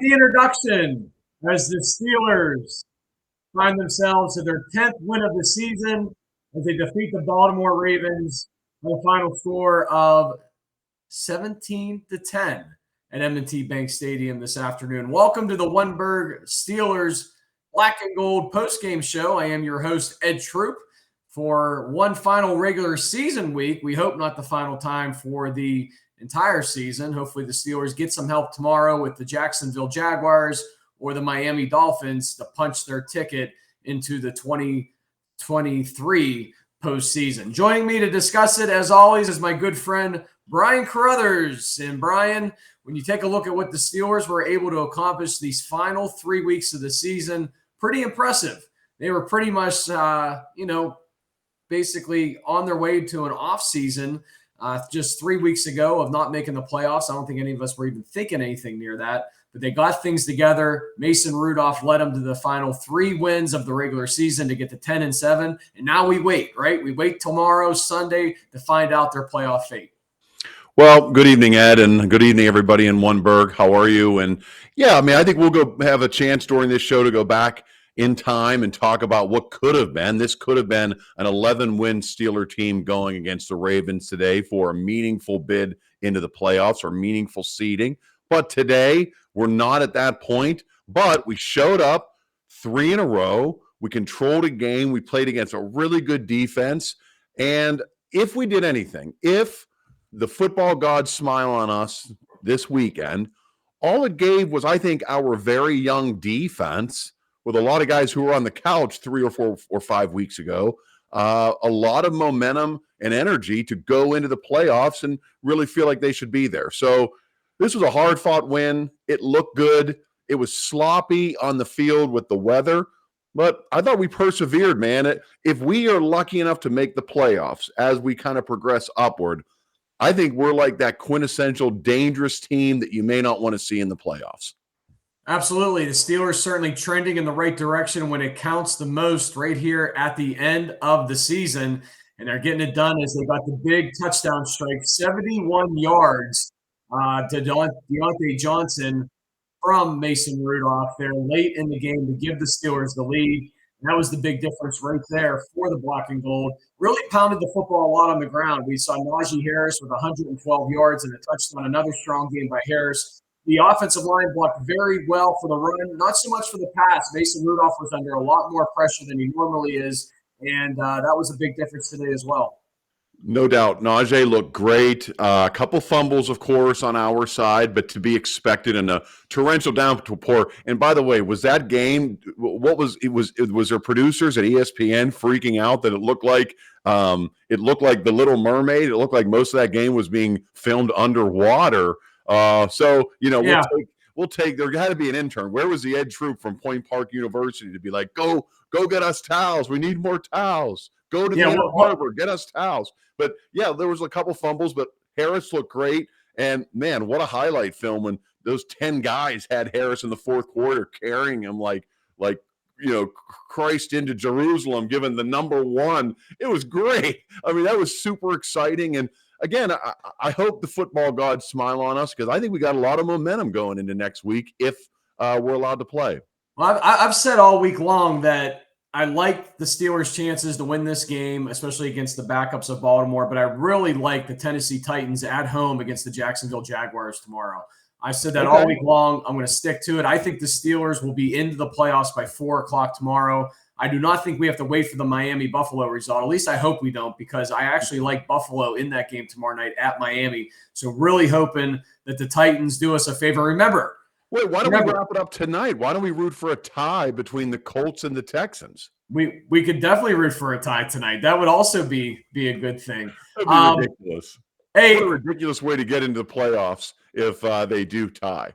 the introduction as the Steelers find themselves at their 10th win of the season as they defeat the Baltimore Ravens by a final score of 17-10 at M&T Bank Stadium this afternoon. Welcome to the Wunberg Steelers Black and Gold postgame show. I am your host, Ed Troop. For one final regular season week, we hope not the final time for the entire season. Hopefully the Steelers get some help tomorrow with the Jacksonville Jaguars or the Miami Dolphins to punch their ticket into the 2023 postseason. Joining me to discuss it, as always, is my good friend Brian Carruthers. And Brian, when you take a look at what the Steelers were able to accomplish these final 3 weeks of the season, pretty impressive. They were pretty much, basically on their way to an off season just 3 weeks ago of not making the playoffs. I don't think any of us were even thinking anything near that, but they got things together. Mason Rudolph led them to the final 3 wins of the regular season to get to 10-7. And now we wait, right? We wait tomorrow, Sunday, to find out their playoff fate. Well, good evening, Ed, and good evening, everybody in Wunberg. How are you? And yeah, I think we'll go have a chance during this show to go back in time and talk about what could have been. This could have been an 11-win Steeler team going against the Ravens today for a meaningful bid into the playoffs or meaningful seeding. But today, we're not at that point. But we showed up 3 in a row. We controlled a game. We played against a really good defense. And if we did anything, if the football gods smile on us this weekend, all it gave was, I think, our very young defense, with a lot of guys who were on the couch 3 or 4 or 5 weeks ago, a lot of momentum and energy to go into the playoffs and really feel like they should be there. So this was a hard-fought win. It looked good. It was sloppy on the field with the weather, but I thought we persevered, man. If we are lucky enough to make the playoffs as we kind of progress upward, I think we're like that quintessential dangerous team that you may not want to see in the playoffs. Absolutely. The Steelers certainly trending in the right direction when it counts the most right here at the end of the season. And they're getting it done as they got the big touchdown strike, 71 yards to Deontay Johnson from Mason Rudolph there late in the game to give the Steelers the lead. And that was the big difference right there for the Black and Gold. Really pounded the football a lot on the ground. We saw Najee Harris with 112 yards and a touchdown, another strong game by Harris. The offensive line blocked very well for the run, not so much for the pass. Mason Rudolph was under a lot more pressure than he normally is, and that was a big difference today as well. No doubt. Najee looked great. A couple fumbles, of course, on our side, but to be expected in a torrential downpour. And by the way, was that game, was there producers at ESPN freaking out that it looked like The Little Mermaid? It looked like most of that game was being filmed underwater. We'll take. There had to be an intern. Where was the Ed Troop from Point Park University to be like, go get us towels. We need more towels. Go to the harbor, get us towels. But yeah, there was a couple fumbles, but Harris looked great. And man, what a highlight film when those 10 guys had Harris in the fourth quarter carrying him like Christ into Jerusalem, given the number 1. It was great. I mean, that was super exciting. And again, I hope the football gods smile on us because I think we got a lot of momentum going into next week if we're allowed to play. Well, I've said all week long that I like the Steelers' chances to win this game, especially against the backups of Baltimore, but I really like the Tennessee Titans at home against the Jacksonville Jaguars tomorrow. I said that all week long. I'm going to stick to it. I think the Steelers will be into the playoffs by 4 o'clock tomorrow. I do not think we have to wait for the Miami-Buffalo result. At least I hope we don't, because I actually like Buffalo in that game tomorrow night at Miami. So really hoping that the Titans do us a favor. Remember, why don't we wrap it up tonight? Why don't we root for a tie between the Colts and the Texans? We could definitely root for a tie tonight. That would also be a good thing. That'd be ridiculous. What a ridiculous way to get into the playoffs if they do tie.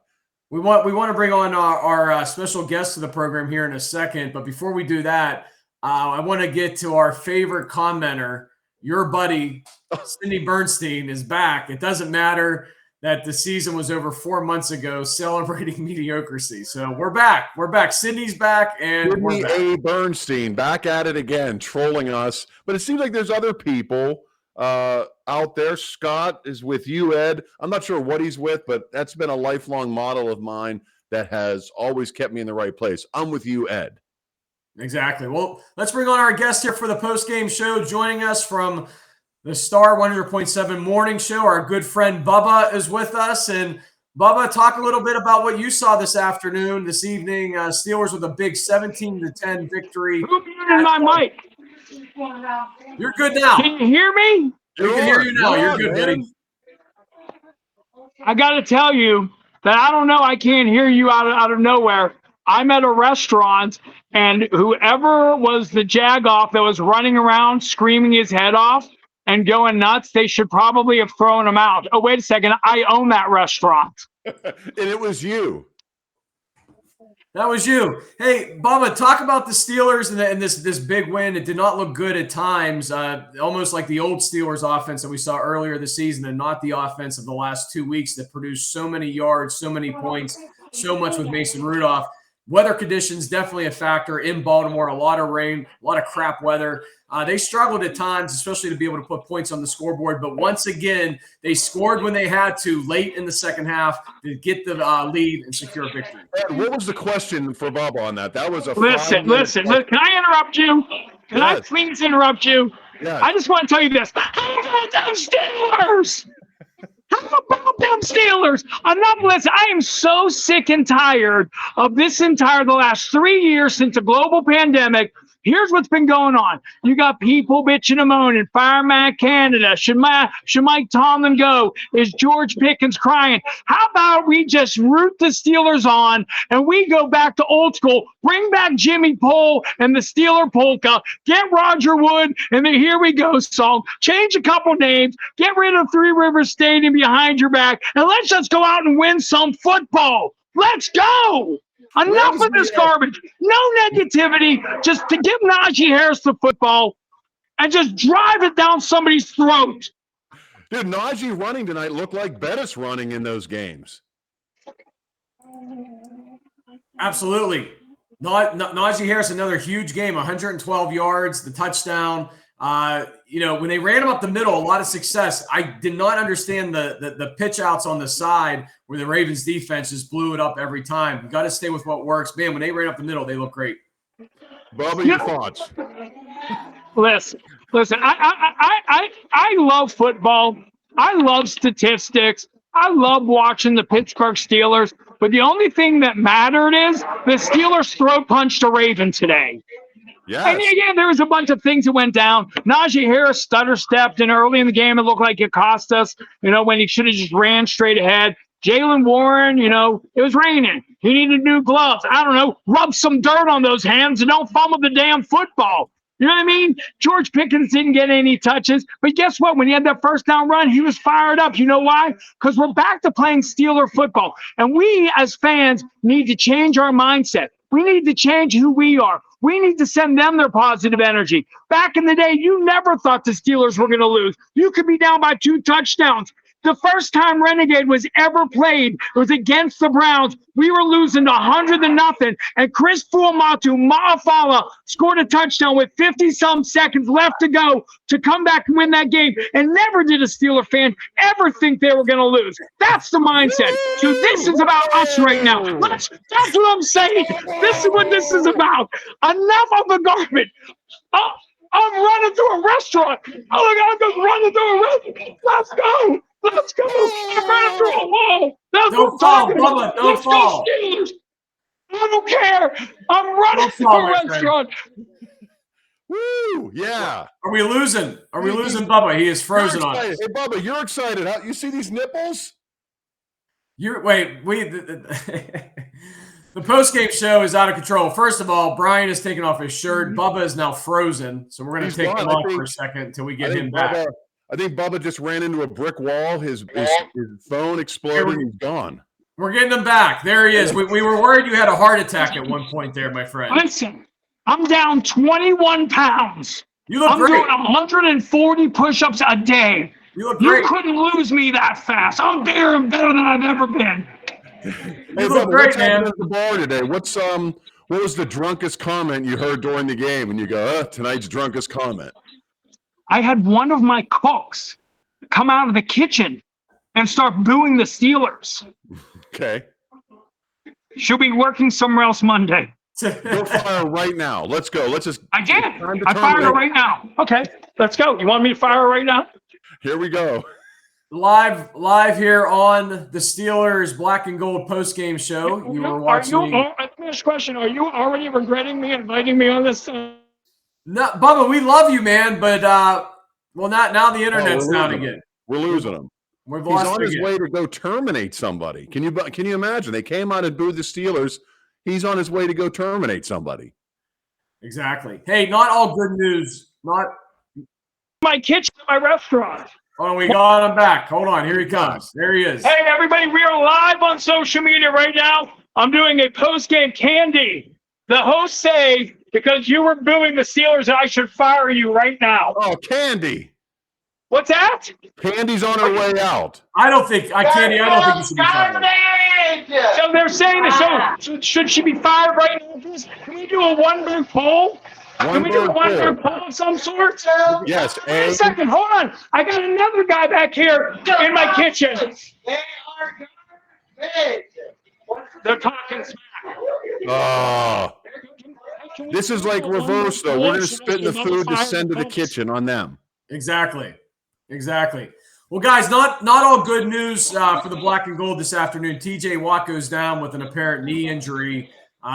We want to bring on our special guest to the program here in a second, but before we do that, I want to get to our favorite commenter. Your buddy, Cindy Bernstein, is back. It doesn't matter that the season was over 4 months ago, celebrating mediocrity. So we're back. Cindy's back, and Cindy A. Bernstein back at it again, trolling us. But it seems like there's other people out there. Scott is with you, Ed. I'm not sure what he's with, but that's been a lifelong model of mine. that has always kept me in the right place. I'm with you, Ed. Exactly. Well, let's bring on our guest here for the post-game show. Joining us from the Star 100.7 morning show, our good friend Bubba is with us. And Bubba, talk a little bit about what you saw this afternoon, this evening. Steelers with a big 17-10 victory. Who muted my mic? You're good now. Can you hear me? We can hear you now. You're good, buddy. I got to tell you that I don't know. I can't hear you out of nowhere. I'm at a restaurant, and whoever was the jagoff that was running around screaming his head off and going nuts, they should probably have thrown him out. Oh, wait a second. I own that restaurant. And it was you. That was you. Hey, Bubba, talk about the Steelers and this big win. It did not look good at times, almost like the old Steelers offense that we saw earlier this season, and not the offense of the last 2 weeks that produced so many yards, so many points, so much with Mason Rudolph. Weather conditions definitely a factor in Baltimore. A lot of rain, a lot of crap weather. They struggled at times, especially to be able to put points on the scoreboard. But once again, they scored when they had to late in the second half to get the lead and secure victory. What was the question for Bubba on that? That was a Listen. Can I interrupt you? Can I please interrupt you? Yes. I just want to tell you this. How about them Steelers? How about them Steelers? Enough. Listen, I am so sick and tired of the last 3 years since the global pandemic. Here's what's been going on. You got people bitching and moaning. Fire Matt Canada. Should Mike Tomlin go? Is George Pickens crying? How about we just root the Steelers on and we go back to old school? Bring back Jimmy Pole and the Steeler polka. Get Roger Wood and the Here We Go song. Change a couple names. Get rid of Three Rivers Stadium behind your back. And let's just go out and win some football. Let's go. Enough of this garbage. No negativity. Just to give Najee Harris the football and just drive it down somebody's throat. Dude, Najee running tonight looked like Bettis running in those games. Absolutely. Najee Harris, another huge game, 112 yards, the touchdown. When they ran him up the middle, a lot of success. I did not understand the pitch outs on the side where the Ravens defense just blew it up every time. You got to stay with what works. Man, when they ran up the middle, they look great. Bubba, your thoughts? Listen. I love football. I love statistics. I love watching the Pittsburgh Steelers. But the only thing that mattered is the Steelers throat punched a Raven today. Yes. And again, there was a bunch of things that went down. Najee Harris stutter-stepped, and early in the game, it looked like it cost us, when he should have just ran straight ahead. Jalen Warren, it was raining. He needed new gloves. I don't know, rub some dirt on those hands and don't fumble the damn football. You know what I mean? George Pickens didn't get any touches. But guess what? When he had that first down run, he was fired up. You know why? Because we're back to playing Steeler football. And we, as fans, need to change our mindset. We need to change who we are. We need to send them their positive energy. Back in the day, you never thought the Steelers were going to lose. You could be down by 2 touchdowns. The first time Renegade was ever played, it was against the Browns. We were losing 100-0, and Chris Ma'afala scored a touchdown with 50-some seconds left to go to come back and win that game. And never did a Steeler fan ever think they were going to lose. That's the mindset. So this is about us right now. That's what I'm saying. This is what this is about. Enough of the garbage. Oh, I'm running through a restaurant. Oh, my God, I'm just running through a restaurant. Let's go. Let's go. I'm running through a wall. That's what I'm talking about. Don't fall. Go Steelers. I don't care. I'm running through a restaurant. Woo! Yeah. Are we losing? Are we losing Bubba? He is frozen on us. Hey, Bubba, you're excited. You see these nipples? The post-game show is out of control. First of all, Brian has taken off his shirt. Bubba is now frozen, so we're going to take him off for a second until we get him back. I think Bubba just ran into a brick wall. His phone exploded. He's gone. We're getting him back. There he is. We were worried you had a heart attack at one point there, my friend. Listen, I'm down 21 pounds. You look great. I'm doing 140 push-ups a day. You look great. You couldn't lose me that fast. I'm better than I've ever been. You look great, man. At the bar today. What was the drunkest comment you heard during the game? And you go, tonight's drunkest comment. I had one of my cooks come out of the kitchen and start booing the Steelers. Okay. She'll be working somewhere else Monday. Go fire her right now. Let's go. Let's just. I did. I fired her right now. Okay, let's go. You want me to fire her right now? Here we go. Live here on the Steelers Black and Gold postgame show. You were watching. Let me ask a question. Are you already regretting me inviting me on this? No, Bubba, we love you, man. But well, not now. The internet's down again. We're losing him. He's on his way to go terminate somebody. Can you imagine? They came out and booed the Steelers. He's on his way to go terminate somebody. Exactly. Hey, not all good news. Not my kitchen, my restaurant. Oh, we got him back. Hold on. Here he comes. There he is. Hey, everybody. We are live on social media right now. I'm doing a post-game candy. The hosts say, because you were booing the Steelers, I should fire you right now. Oh, Candy. What's that? Candy's on her way out. I don't think Candy, I don't think you should be fired. So they're saying that. So should she be fired right now? Can we do a one-bird poll? Can we do a one-bird poll of some sort? Yes. Wait a second. Hold on. I got another guy back here in my kitchen. They are garbage. They're talking smack. Oh. This is like reverse, though. We're going to spit in the food to send to the kitchen on them. Exactly. Well, guys, not all good news for the Black and Gold this afternoon. TJ Watt goes down with an apparent knee injury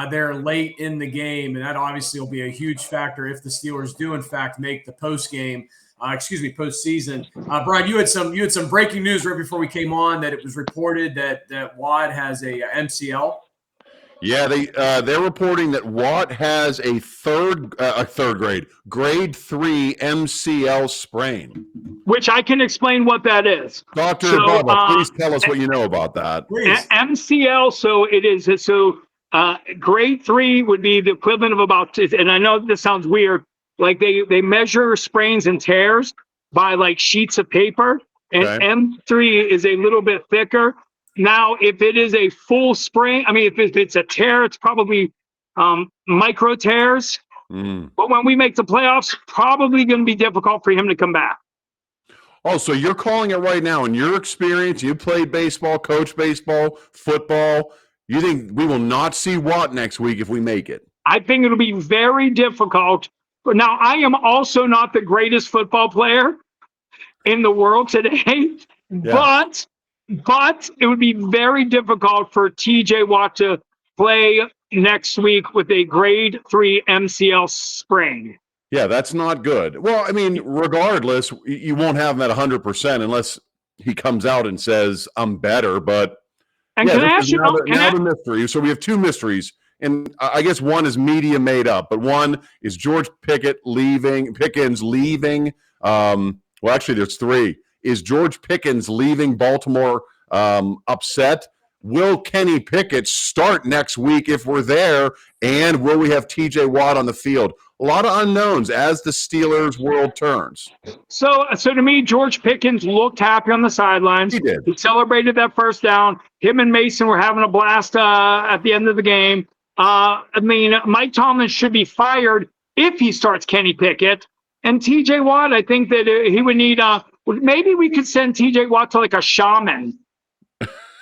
there late in the game, and that obviously will be a huge factor if the Steelers do, in fact, make the postseason. Brian, you had some breaking news right before we came on that it was reported that Watt has a MCL. Yeah, they're reporting that Watt has a grade 3 MCL sprain. Which I can explain what that is. Dr. Bubba, please tell us what you know about that. MCL, so it is grade 3 would be the equivalent of about, and I know this sounds weird, like they measure sprains and tears by like sheets of paper, and okay. M3 is a little bit thicker. Now, if it is a full sprain, if it's a tear, it's probably micro tears. But when we make the playoffs, probably going to be difficult for him to come back. Oh, so you're calling it right now. In your experience, you played baseball, coached baseball, football. You think we will not see Watt next week if we make it? I think it'll be very difficult. But now, I am also not the greatest football player in the world today, yeah. But it would be very difficult for TJ Watt to play next week with a grade 3 MCL sprain. Yeah, that's not good. Well, regardless, you won't have him at 100% unless he comes out and says, I'm better. But and can I ask you now the mystery. So we have two mysteries. And I guess one is media made up, but one is George Pickens leaving. Well, actually, there's three. Is George Pickens leaving Baltimore upset? Will Kenny Pickett start next week if we're there? And will we have TJ Watt on the field? A lot of unknowns as the Steelers world turns. So to me, George Pickens looked happy on the sidelines. He did. He celebrated that first down. Him and Mason were having a blast at the end of the game. Mike Tomlin should be fired if he starts Kenny Pickett. And TJ Watt, I think that he would need maybe we could send TJ Watt to like a shaman.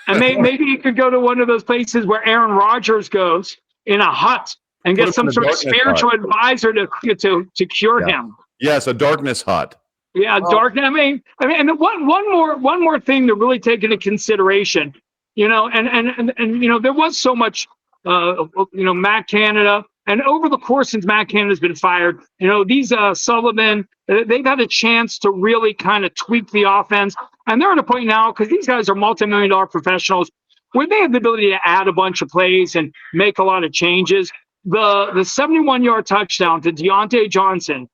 And maybe he could go to one of those places where Aaron Rodgers goes in a hut and get some sort of spiritual advisor to cure him. Yes, a darkness hut. Yeah, darkness. And one more thing to really take into consideration, and there was so much, Matt Canada. And over the course since Matt Canada's been fired, these Sullivan, they've had a chance to really kind of tweak the offense. And they're at a point now, because these guys are multi-million-dollar professionals, where they have the ability to add a bunch of plays and make a lot of changes. The 71-yard touchdown to Deontay Johnson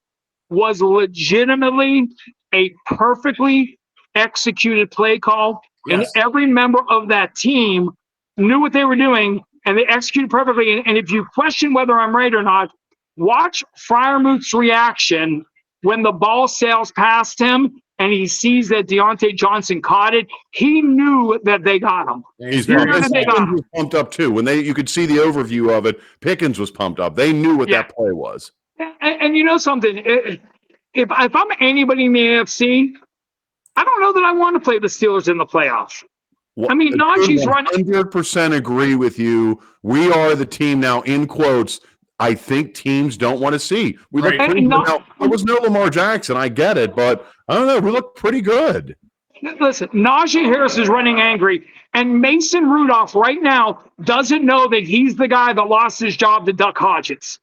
was legitimately a perfectly executed play call. Yes. And every member of that team knew what they were doing, and they executed perfectly. And if you question whether I'm right or not, watch Freiermuth's reaction when the ball sails past him and he sees that Deontay Johnson caught it. He knew that they got him. Pickens was pumped up too. When you could see the overview of it, Pickens was pumped up. They knew what that play was. And you know something? If I'm anybody in the AFC, I don't know that I want to play the Steelers in the playoffs. I mean, Najee's running. 100% agree with you. We are the team now, in quotes, I think teams don't want to see. We look pretty good. Now, there was no Lamar Jackson. I get it, but I don't know. We look pretty good. Listen, Najee Harris is running angry, and Mason Rudolph right now doesn't know that he's the guy that lost his job to Duck Hodges.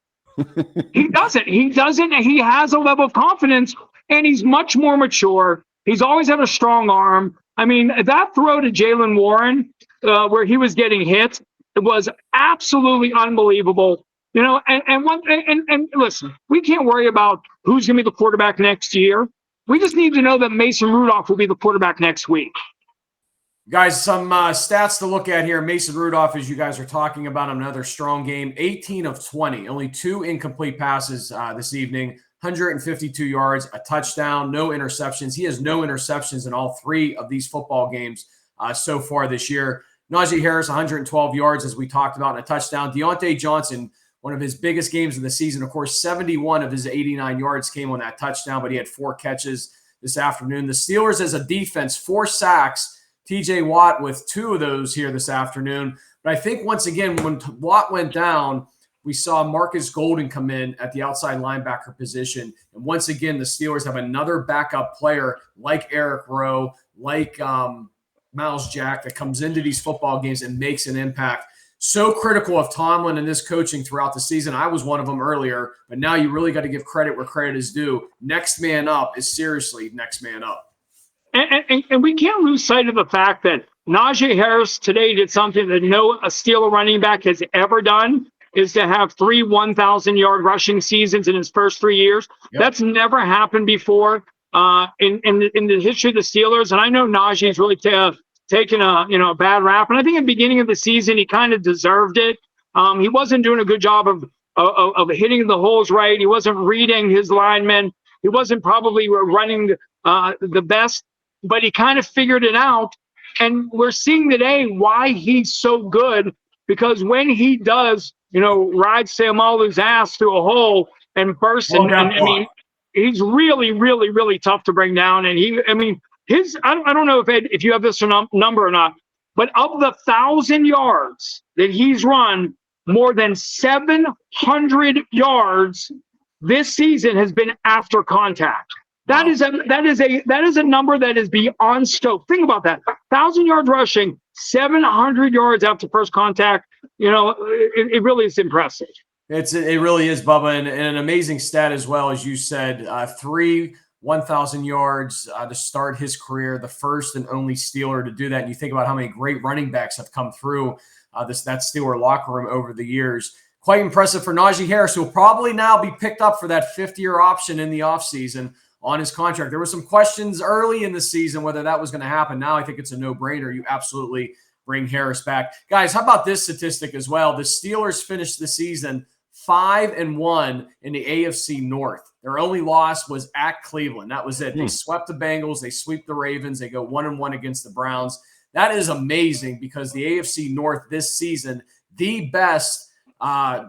He doesn't. He doesn't. He has a level of confidence, and he's much more mature. He's always had a strong arm. I mean, that throw to Jaylen Warren, where he was getting hit, it was absolutely unbelievable. You know, and listen, we can't worry about who's going to be the quarterback next year. We just need to know that Mason Rudolph will be the quarterback next week. Guys, some stats to look at here. Mason Rudolph, as you guys are talking about, another strong game. 18 of 20, only 2 incomplete passes this evening, 152 yards, a touchdown, no interceptions. He has no interceptions in all 3 of these football games so far this year. Najee Harris, 112 yards, as we talked about, and a touchdown. Deontay Johnson, one of his biggest games of the season. Of course, 71 of his 89 yards came on that touchdown, but he had 4 catches this afternoon. The Steelers, as a defense, 4 sacks. TJ Watt with 2 of those here this afternoon. But I think once again, when Watt went down, we saw Marcus Golden come in at the outside linebacker position. And once again, the Steelers have another backup player like Eric Rowe, like Miles Jack, that comes into these football games and makes an impact. So critical of Tomlin and this coaching throughout the season. I was one of them earlier, but now you really got to give credit where credit is due. Next man up is seriously next man up. And we can't lose sight of the fact that Najee Harris today did something that no Steeler running back has ever done, is to have 3 1,000-yard rushing seasons in his first 3 years. Yep. That's never happened before in the history of the Steelers. And I know Najee's really taken a bad rap. And I think at the beginning of the season, he kind of deserved it. He wasn't doing a good job of hitting the holes right. He wasn't reading his linemen. He wasn't probably running the best, but he kind of figured it out. And we're seeing today why he's so good, because when he does, ride Seumalo's ass through a hole and burst, I mean, he's really, really, really tough to bring down. And I don't know if you have this number or not, but of the 1,000 yards that he's run, more than 700 yards this season has been after contact. That is a number that is beyond scope. Think about that: 1,000 yards rushing, 700 yards after first contact. It really is impressive. It really is, Bubba, and an amazing stat as well, as you said. 3 1,000 yards to start his career, the first and only Steeler to do that. And you think about how many great running backs have come through that Steeler locker room over the years. Quite impressive for Najee Harris, who will probably now be picked up for that 5th-year option in the offseason on his contract. There were some questions early in the season whether that was going to happen. Now I think it's a no-brainer. You absolutely bring Harris back. Guys, how about this statistic as well? The Steelers finished the season 5-1 in the AFC North. Their only loss was at Cleveland. That was it. They swept the Bengals. They sweep the Ravens. They go 1-1 against the Browns. That is amazing, because the AFC North this season, the best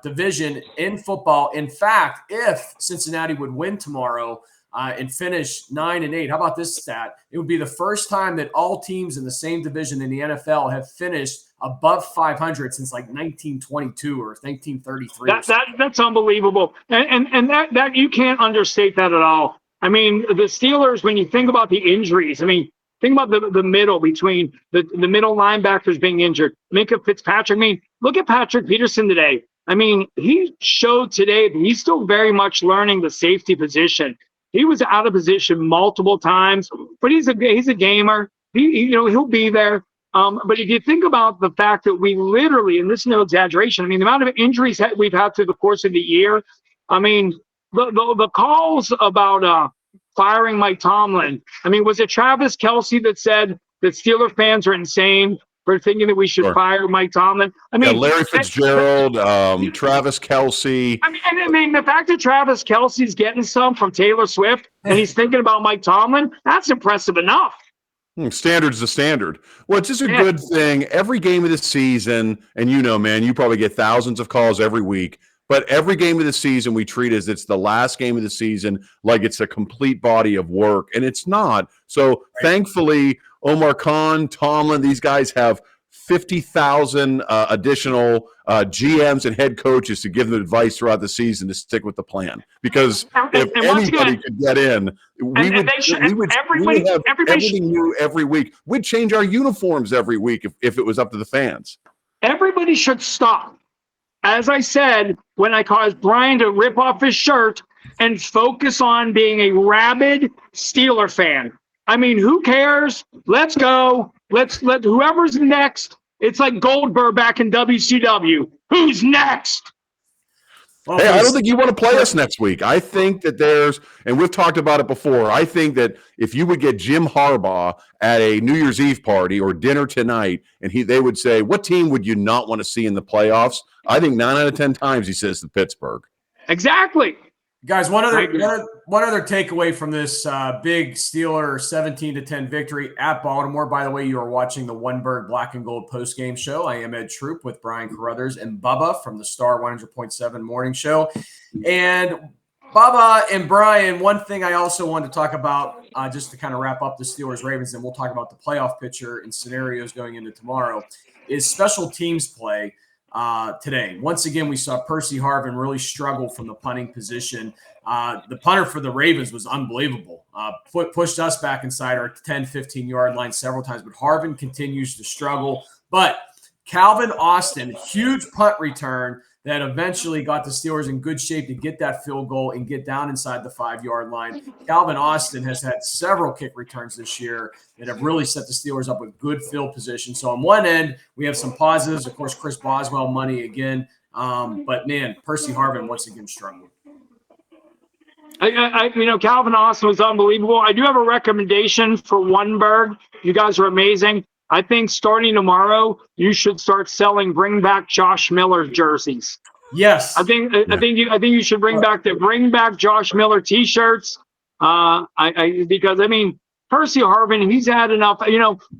division in football. In fact, if Cincinnati would win tomorrow and finish 9-8, how about this stat? It would be the first time that all teams in the same division in the NFL have finished above 500 since like 1922 or 1933. That's unbelievable, and that you can't understate that at all. I mean, the Steelers, when you think about the injuries, think about the middle, between the middle linebackers being injured. Minka Fitzpatrick. Look at Patrick Peterson today. He showed today that he's still very much learning the safety position. He was out of position multiple times, but he's a gamer. He'll be there. But if you think about the fact that we literally, and this is no exaggeration, the amount of injuries that we've had through the course of the year, the calls about firing Mike Tomlin, was it Travis Kelce that said that Steeler fans are insane for thinking that we should fire Mike Tomlin? Larry Fitzgerald, Travis Kelce. The fact that Travis Kelce's getting some from Taylor Swift and he's thinking about Mike Tomlin, that's impressive enough. Standard's the standard. Well, it's just a good thing. Every game of the season, and man, you probably get thousands of calls every week, but every game of the season we treat as it's the last game of the season, like it's a complete body of work, and it's not. So thankfully, Omar Khan, Tomlin, these guys have 50,000 additional GMs and head coaches to give them advice throughout the season to stick with the plan. Because if anybody could get in, we would have everything new every week. We'd change our uniforms every week if it was up to the fans. Everybody should stop. As I said, when I caused Brian to rip off his shirt and focus on being a rabid Steeler fan. I mean, who cares? Let's go. Let whoever's next. It's like Goldberg back in WCW. Who's next? Well, hey, I don't think you want to play us next week. I think that and we've talked about it before, I think that if you would get Jim Harbaugh at a New Year's Eve party or dinner tonight, and they would say, what team would you not want to see in the playoffs? I think 9 out of 10 times he says the Pittsburgh. Exactly. Guys, one other takeaway from this big Steeler 17-10 victory at Baltimore. By the way, you are watching the One-Bird Black and Gold postgame show. I am Ed Troop with Brian Carruthers and Bubba from the Star 100.7 morning show. And Bubba and Brian, one thing I also wanted to talk about, just to kind of wrap up the Steelers-Ravens, and we'll talk about the playoff picture and scenarios going into tomorrow, is special teams play. Today. Once again, we saw Percy Harvin really struggle from the punting position. The punter for the Ravens was unbelievable. Pushed us back inside our 10, 15-yard line several times, but Harvin continues to struggle. But Calvin Austin, huge punt return that eventually got the Steelers in good shape to get that field goal and get down inside the 5-yard line. Calvin Austin has had several kick returns this year that have really set the Steelers up with good field position. So on one end, we have some positives. Of course, Chris Boswell money again. But, man, Percy Harvin once again struggled. Calvin Austin was unbelievable. I do have a recommendation for One-Bird. You guys are amazing. I think starting tomorrow, you should start selling Bring Back Josh Miller jerseys. Yes, I think you should bring back Josh Miller T-shirts. Because Percy Harvin, he's had enough.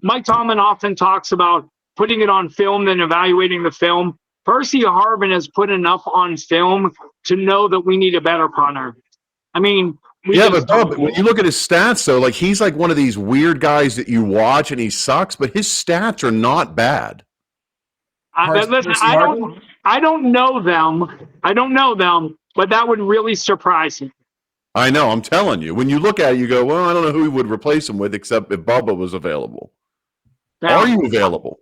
Mike Tomlin often talks about putting it on film, then evaluating the film. Percy Harvin has put enough on film to know that we need a better punter. But when you look at his stats, though, he's like one of these weird guys that you watch and he sucks, but his stats are not bad. Listen, I don't know them, but that would really surprise me. I know. I'm telling you. When you look at it, you go, well, I don't know who we would replace him with except if Bubba was available. Now, are you available?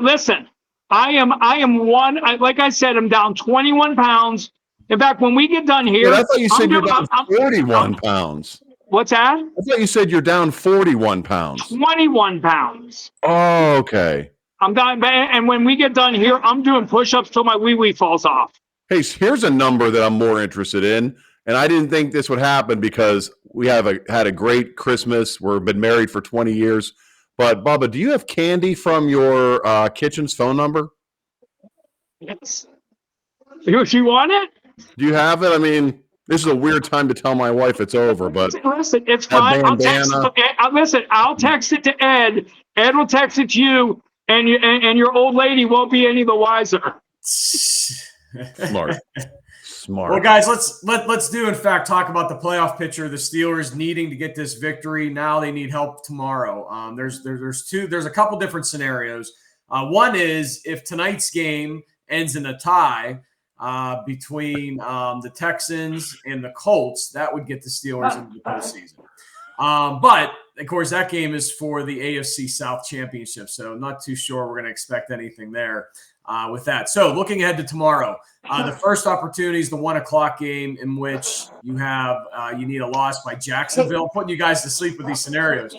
Listen, I am one. Like I said, I'm down 21 pounds. In fact, when we get done here, I thought you said you're down 41 pounds. What's that? I thought you said you're down 41 pounds. 21 pounds. Oh, okay. I'm done, and when we get done here, I'm doing push-ups till my wee-wee falls off. Hey, here's a number that I'm more interested in, and I didn't think this would happen because we have had a great Christmas. We've been married for 20 years. But, Bubba, do you have Candy from your kitchen's phone number? Yes. You want it? Do you have it? This is a weird time to tell my wife it's over, but listen, it's fine. I'll text it to Ed. Ed will text it to you, and your old lady won't be any the wiser. Smart. Well, guys, let's do in fact talk about the playoff picture. The Steelers needing to get this victory. Now they need help tomorrow. There's a couple different scenarios. One is if tonight's game ends in a tie between the Texans and the Colts, that would get the Steelers into the postseason. But, of course, that game is for the AFC South Championship, so not too sure we're going to expect anything there with that. So looking ahead to tomorrow, the first opportunity is the 1 o'clock game in which you need a loss by Jacksonville. I'm putting you guys to sleep with these scenarios.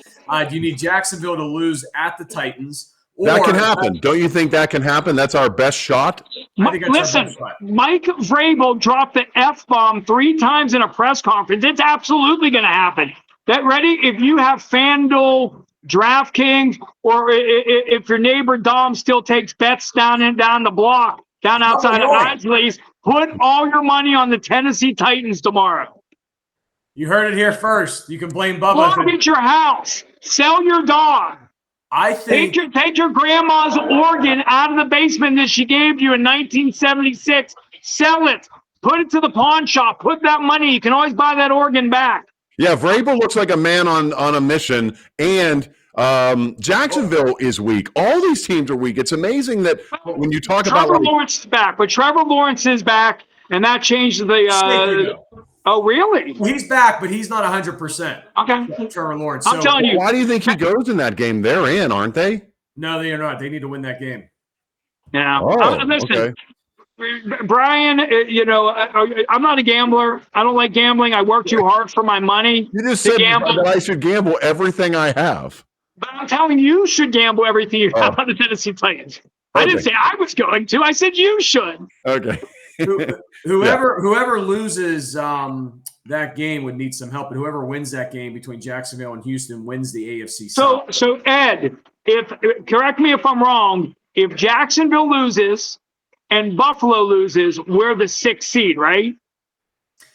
Do you need Jacksonville to lose at the Titans? That can happen. Don't you think that can happen? That's our best shot. Listen, Mike Vrabel dropped the F-bomb 3 times in a press conference. It's absolutely going to happen. Get ready. If you have FanDuel, DraftKings, or if your neighbor Dom still takes bets down the block, down outside of Isley's, put all your money on the Tennessee Titans tomorrow. You heard it here first. You can blame Bubba. Mortgage your house. Sell your dog. I think take your grandma's organ out of the basement that she gave you in 1976. Sell it. Put it to the pawn shop. Put that money. You can always buy that organ back. Yeah, Vrabel looks like a man on a mission, and Jacksonville is weak. All these teams are weak. It's amazing that when you talk about Trevor Lawrence is back, but Trevor Lawrence is back, and that changed the. Oh, really? He's back, but he's not 100%. Okay. Trevor Lawrence. I'm telling you. Why do you think he goes in that game? They're in, aren't they? No, they are not. They need to win that game. Yeah. Oh, Listen, okay. Brian, I'm not a gambler. I don't like gambling. I work too hard for my money. You just said that I should gamble everything I have. But I'm telling you should gamble everything you have on the Tennessee Titans. Okay. I didn't say I was going to. I said you should. Okay. Whoever loses that game would need some help, but whoever wins that game between Jacksonville and Houston wins the AFC South. So Ed, correct me if I'm wrong, if Jacksonville loses and Buffalo loses, we're the 6th seed, right?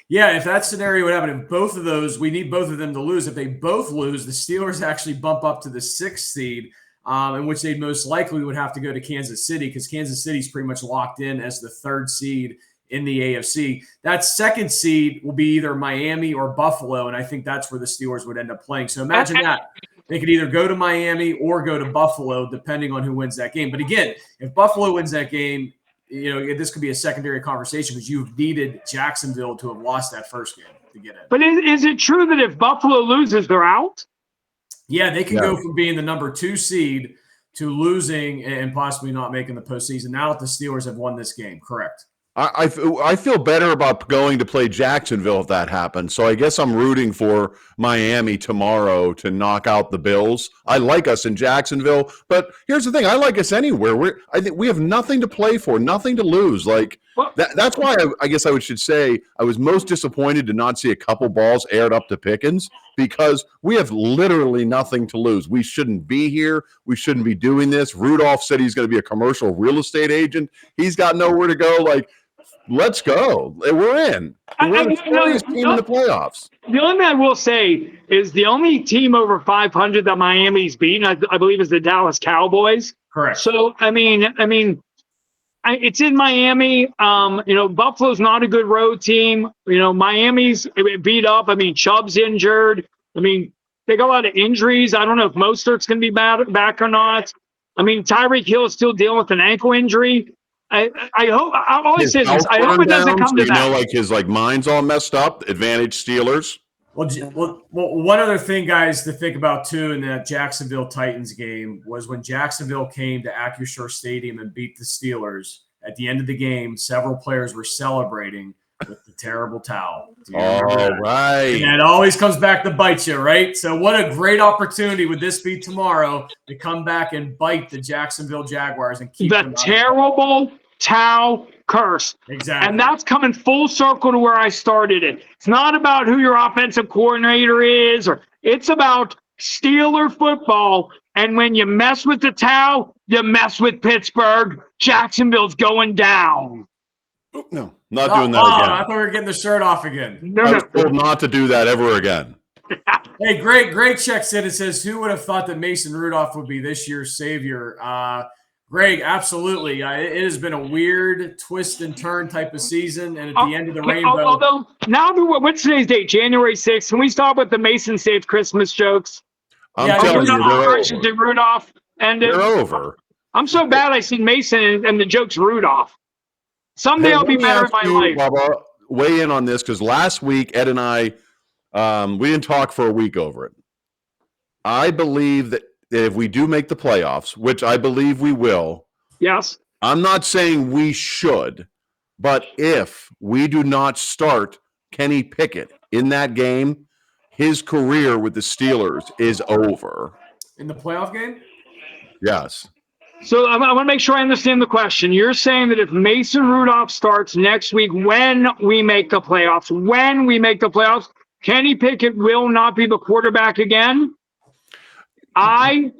Yeah, if that scenario would happen, if both of those, we need both of them to lose. If they both lose, the Steelers actually bump up to the 6th seed, in which they most likely would have to go to Kansas City, because Kansas City's pretty much locked in as the 3rd seed in the AFC. That 2nd seed will be either Miami or Buffalo, and I think that's where the Steelers would end up playing. So imagine that. They could either go to Miami or go to Buffalo, depending on who wins that game. But again, if Buffalo wins that game, this could be a secondary conversation because you've needed Jacksonville to have lost that first game to get in. But is it true that if Buffalo loses, they're out? Yeah, they can go from being the number 2 seed to losing and possibly not making the postseason now that the Steelers have won this game. Correct. I feel better about going to play Jacksonville if that happens. So I guess I'm rooting for Miami tomorrow to knock out the Bills. I like us in Jacksonville, but here's the thing: I like us anywhere. I think we have nothing to play for, nothing to lose. That's why I guess I should say I was most disappointed to not see a couple balls aired up to Pickens, because we have literally nothing to lose. We shouldn't be here. We shouldn't be doing this. Rudolph said he's going to be a commercial real estate agent. He's got nowhere to go. Let's go. We're in. We're the scariest team in the playoffs. The only thing I will say is the only team over 500 that Miami's beaten, I believe, is the Dallas Cowboys. Correct. So, it's in Miami. Buffalo's not a good road team. Miami's beat up. Chubb's injured. They got a lot of injuries. I don't know if Mostert's going to be back or not. Tyreek Hill is still dealing with an ankle injury. I hope. I always say this. I hope it doesn't come to that. His mind's all messed up. Advantage Steelers. Well, one other thing, guys, to think about too in that Jacksonville Titans game was when Jacksonville came to Acrisure Stadium and beat the Steelers. At the end of the game, several players were celebrating with the terrible towel. Right. And it always comes back to bite you, right? So what a great opportunity would this be tomorrow to come back and bite the Jacksonville Jaguars and keep the terrible towel curse. Exactly. And that's coming full circle to where I started it. It's not about who your offensive coordinator is, it's about Steeler football. And when you mess with the towel, you mess with Pittsburgh. Jacksonville's going down. No, not doing that again. I thought we were getting the shirt off again. No. I was told not to do that ever again. Hey, Greg checks in and says, who would have thought that Mason Rudolph would be this year's savior? Greg, absolutely. It has been a weird twist and turn type of season, and at the end of the rainbow. Although, now, what's today's date? January 6th. Can we stop with the Mason Safe Christmas jokes? I'm telling you, they're over. Rudolph. And they're over. I'm so bad I see Mason and the joke's Rudolph. Someday I'll be better in my life. Bubba, weigh in on this, because last week, Ed and I, we didn't talk for a week over it. I believe that if we do make the playoffs, which I believe we will. Yes. I'm not saying we should, but if we do not start Kenny Pickett in that game, his career with the Steelers is over. In the playoff game? Yes. So I want to make sure I understand the question. You're saying that if Mason Rudolph starts next week when we make the playoffs, Kenny Pickett will not be the quarterback again? I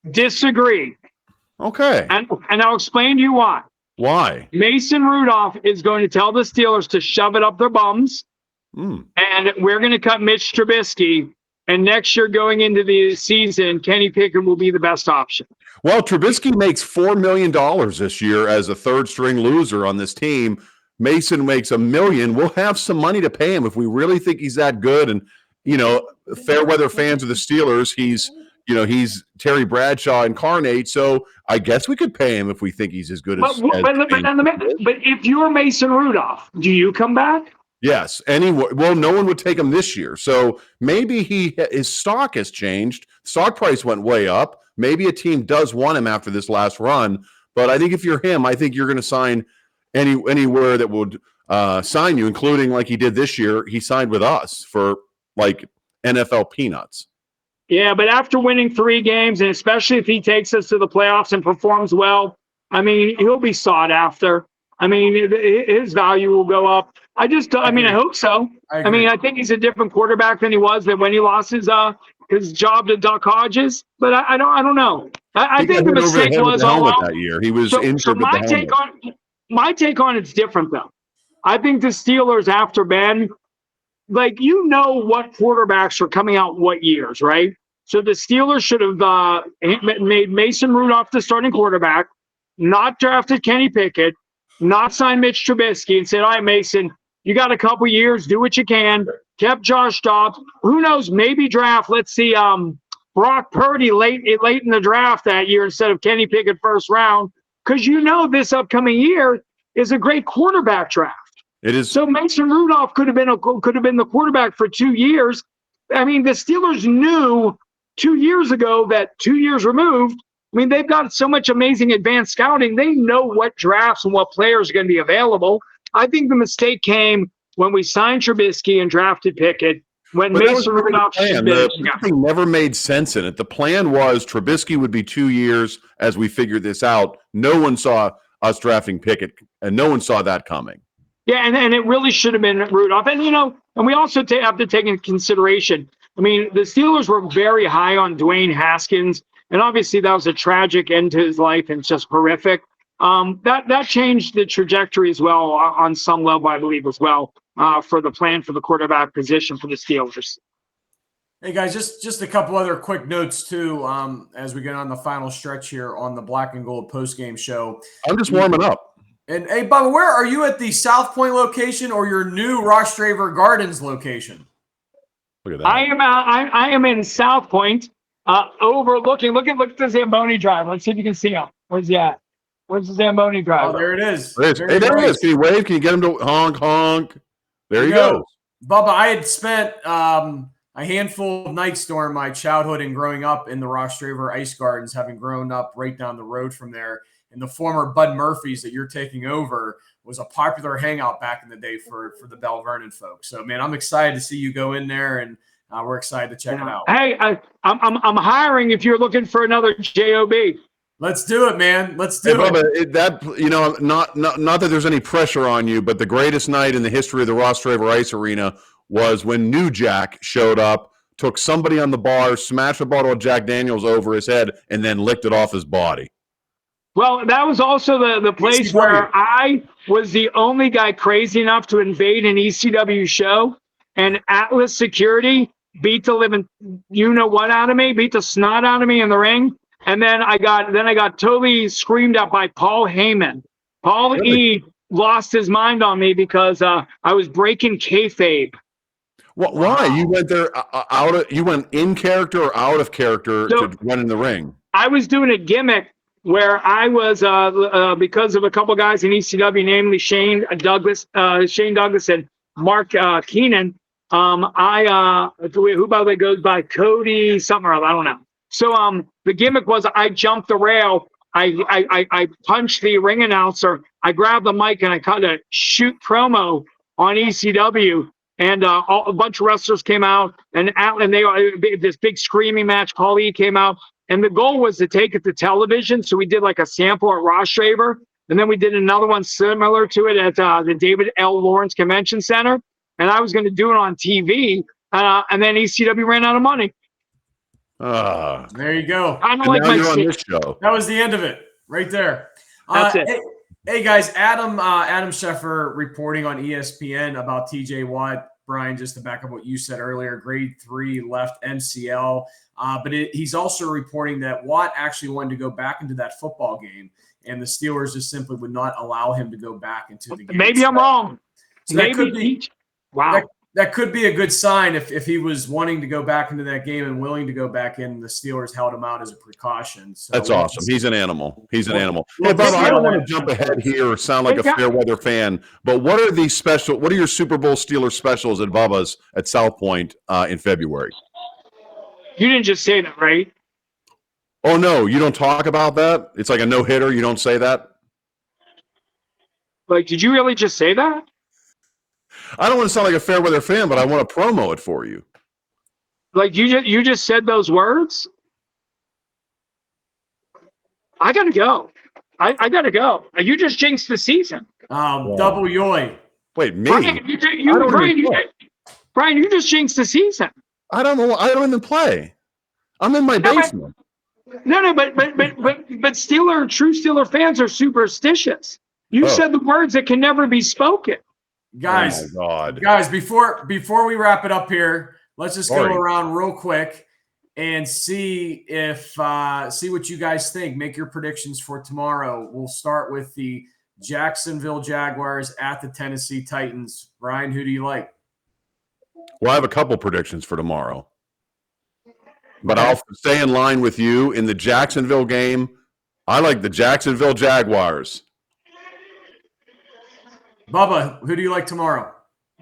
disagree. Okay. And I'll explain to you why. Why? Mason Rudolph is going to tell the Steelers to shove it up their bums, and we're going to cut Mitch Trubisky. And next year, going into the season, Kenny Pickett will be the best option. Well, Trubisky makes $4 million this year as a third-string loser on this team. Mason makes $1 million. We'll have some money to pay him if we really think he's that good. And, fair weather fans of the Steelers, he's he's Terry Bradshaw incarnate. So I guess we could pay him if we think he's as good as. But if you're Mason Rudolph, do you come back? Yes. Well, no one would take him this year. So maybe his stock has changed. Stock price went way up. Maybe a team does want him after this last run. But I think if you're him, I think you're going to sign anywhere that would sign you, including like he did this year. He signed with us for like NFL peanuts. Yeah, but after winning 3 games, and especially if he takes us to the playoffs and performs well, I mean, he'll be sought after. I mean, his value will go up. I hope so. I think he's a different quarterback than he was when he lost his job to Duck Hodges. But I don't know. I think the mistake was all that year. He was injured. So my take on it's different though. I think the Steelers after Ben, what quarterbacks are coming out what years, right? So the Steelers should have made Mason Rudolph the starting quarterback, not drafted Kenny Pickett, not signed Mitch Trubisky, and said, all right, Mason, you got a couple years, do what you can. Kept Josh Dobbs. Who knows? Maybe draft. Let's see, Brock Purdy late in the draft that year instead of Kenny Pickett first round, because this upcoming year is a great quarterback draft. It is. So Mason Rudolph could have been the quarterback for 2 years. I mean, the Steelers knew 2 years ago that 2 years removed. I mean, they've got so much amazing advanced scouting. They know what drafts and what players are going to be available. I think the mistake came when we signed Trubisky and drafted Pickett. When Mason Rudolph never made sense in it. The plan was Trubisky would be 2 years as we figured this out. No one saw us drafting Pickett, and no one saw that coming. Yeah, and it really should have been Rudolph. And, and we also have to take into consideration, I mean, the Steelers were very high on Dwayne Haskins, and obviously that was a tragic end to his life and just horrific. That changed the trajectory as well on some level, I believe, as well, for the plan for the quarterback position for the Steelers. Hey, guys, just a couple other quick notes, too, as we get on the final stretch here on the Black and Gold postgame show. I'm just warming up. And, hey, Bubba, where are you at the South Point location or your new Rostraver Gardens location? Look at that. I am in South Point, overlooking. Look at the Zamboni drive. Let's see if you can see him. Where's he at? Where's the Zamboni drive? Oh, there it is. Hey, there it is. Can you wave? Can you get him to honk, honk? There you go. Bubba, I had spent a handful of nights during my childhood and growing up in the Rostraver Ice Gardens, having grown up right down the road from there. And the former Bud Murphy's that you're taking over was a popular hangout back in the day for the Bell Vernon folks. So, man, I'm excited to see you go in there, and we're excited to check it out. Hey, I'm hiring if you're looking for another JOB. Let's do it, man. Let's do it. Not that there's any pressure on you, but the greatest night in the history of the Rostraver Ice Arena was when New Jack showed up, took somebody on the bar, smashed a bottle of Jack Daniels over his head, and then licked it off his body. Well, that was also the place where I was the only guy crazy enough to invade an ECW show, and Atlas Security beat the living out of me, beat the snot out of me in the ring, and then I got totally screamed at by Paul Heyman. Paul E lost his mind on me because I was breaking kayfabe. Well, why? You went there you went in character or out of character to run in the ring? I was doing a gimmick where I was, because of a couple guys in ECW, namely Shane Douglas and Mark Keenan. Who by the way goes by Cody something or other, I don't know. So the gimmick was I jumped the rail, I punched the ring announcer, I grabbed the mic and I cut a shoot promo on ECW, and a bunch of wrestlers came out, and they this big screaming match. Paul E came out. And the goal was to take it to television. So we did like a sample at Rostraver, and then we did another one similar to it at the David L. Lawrence Convention Center. And I was going to do it on TV, and then ECW ran out of money. There you go. I don't like my show. That was the end of it, right there. That's it. Hey guys, Adam Scheffer reporting on ESPN about TJ Watt. Brian, just to back up what you said earlier, grade 3 left MCL. But he's also reporting that Watt actually wanted to go back into that football game, and the Steelers just simply would not allow him to go back into the game. Maybe I'm wrong. So that could be, wow. that could be a good sign if he was wanting to go back into that game and willing to go back in. The Steelers held him out as a precaution. So That's awesome. He's an animal. He's an animal. Hey, We'll Bubba, I don't want to that. jump ahead here or sound like a fair weather fan, but what are these special? What are your Super Bowl Steelers specials at Bubba's at South Point in February? You didn't just say that, right? Oh no, you don't talk about that? It's like a no-hitter. You don't say that? Like, did you really just say that? I don't want to sound like a fair weather fan, but I want to promo it for you. Like you just said those words? I gotta go. I gotta go. You just jinxed the season. Double yoy. Wait, me? Brian, you just jinxed the season. I don't know. I don't even play. I'm in my basement. No, but true Steeler fans are superstitious. You said the words that can never be spoken. Guys, oh my God. Guys, before we wrap it up here, let's just go around real quick and see what you guys think. Make your predictions for tomorrow. We'll start with the Jacksonville Jaguars at the Tennessee Titans. Brian, who do you like? Well, I have a couple predictions for tomorrow, but I'll stay in line with you in the Jacksonville game. I like the Jacksonville Jaguars. Bubba, who do you like tomorrow?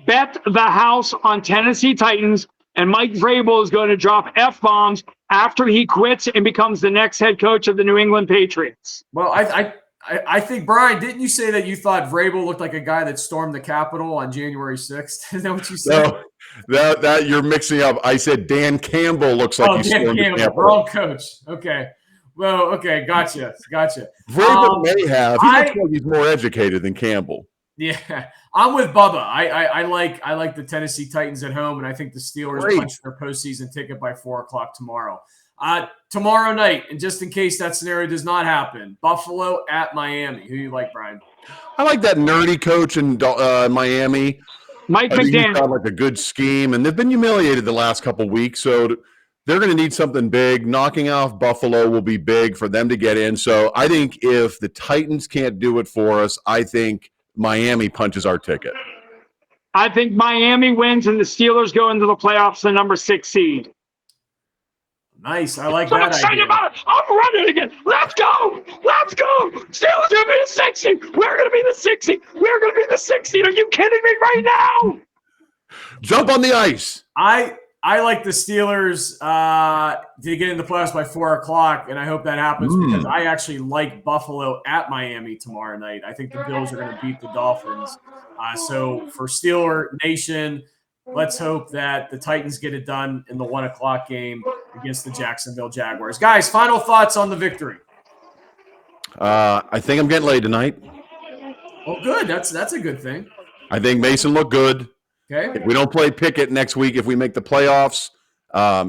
Bet the house on Tennessee Titans, and Mike Vrabel is going to drop F-bombs after he quits and becomes the next head coach of the New England Patriots. Well, I think, Brian, didn't you say that you thought Vrabel looked like a guy that stormed the Capitol on January 6th? Is that what you said? No, that you're mixing up. I said Dan Campbell looks like he stormed the Capitol. Wrong coach. Okay. Well, okay, gotcha. Vrabel may have. He looks like he's more educated than Campbell. Yeah, I'm with Bubba. I like the Tennessee Titans at home, and I think the Steelers punch their postseason ticket by 4:00 tomorrow. Tomorrow night, and just in case that scenario does not happen, Buffalo at Miami. Who do you like, Brian? I like that nerdy coach in Miami. Mike McDaniel. Got like a good scheme, and they've been humiliated the last couple of weeks, so they're going to need something big. Knocking off Buffalo will be big for them to get in. So I think if the Titans can't do it for us, I think Miami punches our ticket. I think Miami wins and the Steelers go into the playoffs, the number 6 seed. Nice. I like that. I'm excited about it. I'm running again. Let's go. Steelers are going to be the 6 seed. We're going to be the 6 seed. We're going to be the 6 seed. Are you kidding me right now? Jump on the ice. I like the Steelers to get in the playoffs by 4:00, and I hope that happens because I actually like Buffalo at Miami tomorrow night. I think the Bills are going to beat the Dolphins. So for Steeler Nation, let's hope that the Titans get it done in the 1:00 game against the Jacksonville Jaguars. Guys, final thoughts on the victory. I think I'm getting laid tonight. Oh, good. That's a good thing. I think Mason looked good. Okay. If we don't play Pickett next week, if we make the playoffs,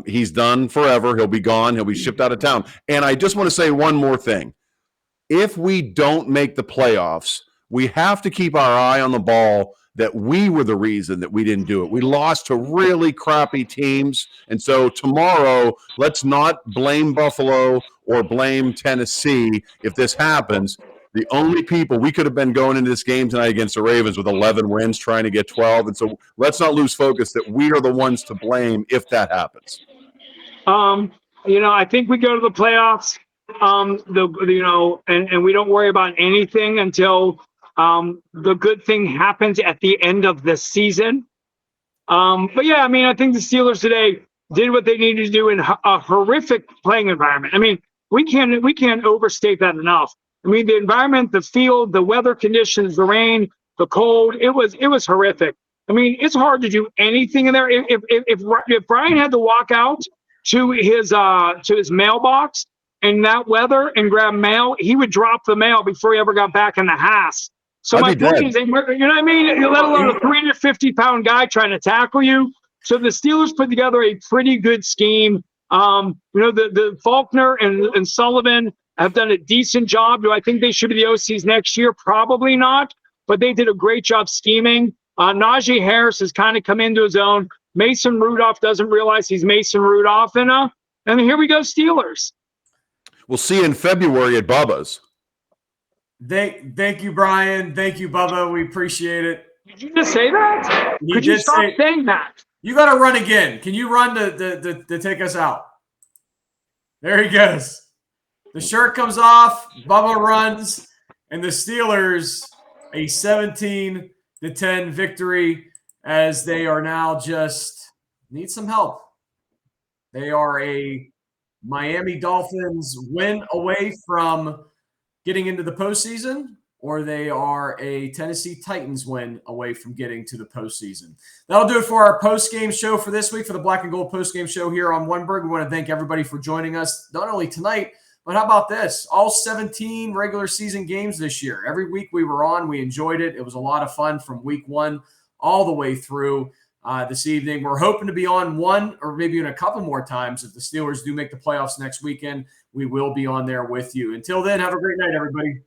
he's done forever. He'll be gone. He'll be shipped out of town. And I just want to say one more thing. If we don't make the playoffs, we have to keep our eye on the ball that we were the reason that we didn't do it. We lost to really crappy teams. And so tomorrow, let's not blame Buffalo or blame Tennessee if this happens. The only people we could have been going into this game tonight against the Ravens with 11 wins, trying to get 12. And so let's not lose focus that we are the ones to blame if that happens. I think we go to the playoffs, and we don't worry about anything until the good thing happens at the end of the season. But yeah, I think the Steelers today did what they needed to do in a horrific playing environment. We can't overstate that enough. The environment, the field, the weather conditions, the rain, the cold, it was horrific. It's hard to do anything in there. If Brian had to walk out to his mailbox in that weather and grab mail, he would drop the mail before he ever got back in the house. So my point is, you know what I mean? Let alone a 350-pound guy trying to tackle you. So the Steelers put together a pretty good scheme. The Faulkner and Sullivan have done a decent job. Do I think they should be the OCs next year? Probably not, but they did a great job scheming. Najee Harris has kind of come into his own. Mason Rudolph doesn't realize he's Mason Rudolph. And here we go, Steelers. We'll see you in February at Bubba's. Thank you, Brian. Thank you, Bubba. We appreciate it. Did you just say that? He Could you did stop say- saying that? You got to run again. Can you run to take us out? There he goes. The shirt comes off. Bubba runs, and the Steelers a 17-10 victory as they are now just need some help. They are a Miami Dolphins win away from getting into the postseason, or they are a Tennessee Titans win away from getting to the postseason. That'll do it for our post-game show for this week, for the Black and Gold post-game show here on Oneberg. We want to thank everybody for joining us, not only tonight, but how about this? All 17 regular season games this year. Every week we were on, we enjoyed it. It was a lot of fun from week 1 all the way through this evening. We're hoping to be on one or maybe even a couple more times. If the Steelers do make the playoffs next weekend, we will be on there with you. Until then, have a great night, everybody.